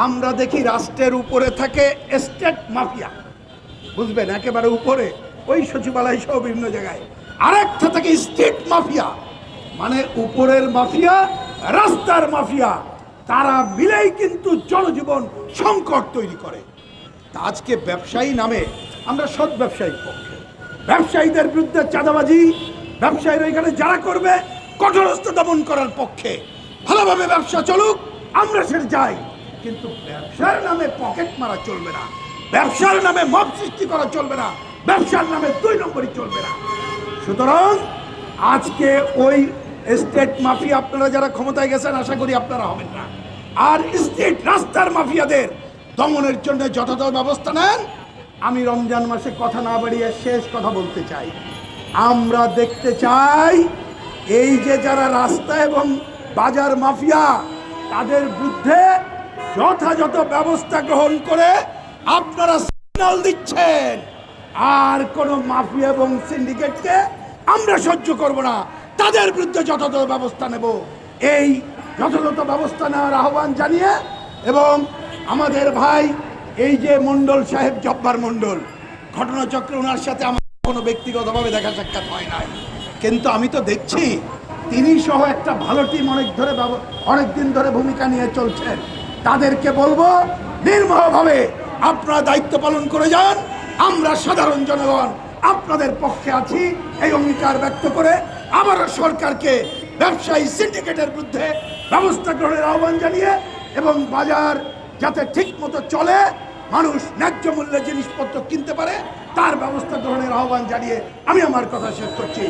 আমরা দেখি রাষ্ট্রের উপরে থাকে স্টেট মাফিয়া, বুঝবেন, একেবারে উপরে ওই সচিবালয় সহ বিভিন্ন জায়গায়। আরেকটা থাকে স্টেট মাফিয়া, মানে উপরের মাফিয়া রাস্তার মাফিয়া, তারা মিলেই কিন্তু জনজীবন সংকট তৈরি করে। তা আজকে ব্যবসায়ী নামে আমরা সৎ ব্যবসায়ীর পক্ষে, ব্যবসায়ীদের বিরুদ্ধে চাঁদাবাজি, ব্যবসায়ীরা এখানে যারা করবে কঠোরস্থ দমন করার পক্ষে। ভালোভাবে ব্যবসা চলুক, আমরা সেটা চাই, কিন্তু ব্যবসার নামে পকেট মারা চলবে না, ব্যবসার নামে মব সৃষ্টি করা চলবে না, ব্যবসার নামে 2 নম্বরই চলবে না। সুতরাং আজকে ওই স্টেট মাফিয়া আপনারা যারা ক্ষমতায় গেছেন আশা করি আপনারা হবেন না, আর স্টেট রাস্তার মাফিয়াদের দমনের জন্য যথাযথ ব্যবস্থা নেন। আমি রমজান মাসে কথা না বাড়িয়ে শেষ কথা বলতে চাই, আমরা দেখতে চাই এই যে যারা রাস্তা এবং বাজার মাফিয়া তাদের বিরুদ্ধে যথাযথ ব্যবস্থা গ্রহণ করে আপনারা সিগন্যাল দিচ্ছেন, আর কোন মাফিয়া এবং সিন্ডিকেটকে আমরা সহ্য করব না, তাদের বিরুদ্ধে যথাযথ ব্যবস্থা নেব। এই যথাযথ ব্যবস্থা নেওয়ার আহ্বান জানিয়ে, এবং আমাদের ভাই এই যে মণ্ডল সাহেব, জব্বার মণ্ডল, ঘটনাচক্রে ওনার সাথে আমার কোনো ব্যক্তিগতভাবে দেখা সাক্ষাৎ হয় নাই, কিন্তু আমি তো দেখছি তিনি সহ একটা ভালো টিম অনেক দিন ধরে ভূমিকা নিয়ে চলছেন। তাদেরকে বলবো নির্মমভাবে আপনারা দায়িত্ব পালন করে যান, আমরা সাধারণ জনগণ আপনাদের পক্ষে আছি এই অঙ্গীকার ব্যক্ত করে আবারও সরকারকে ব্যবসায়ী সিন্ডিকেটের বিরুদ্ধে ব্যবস্থা গ্রহণের আহ্বান জানিয়ে, এবং বাজার যাতে ঠিক মতো চলে, মানুষ ন্যায্য মূল্যে জিনিসপত্র কিনতে পারে, তার ব্যবস্থা গ্রহণের আহ্বান জানিয়ে আমি আমার কথা শেষ করছি।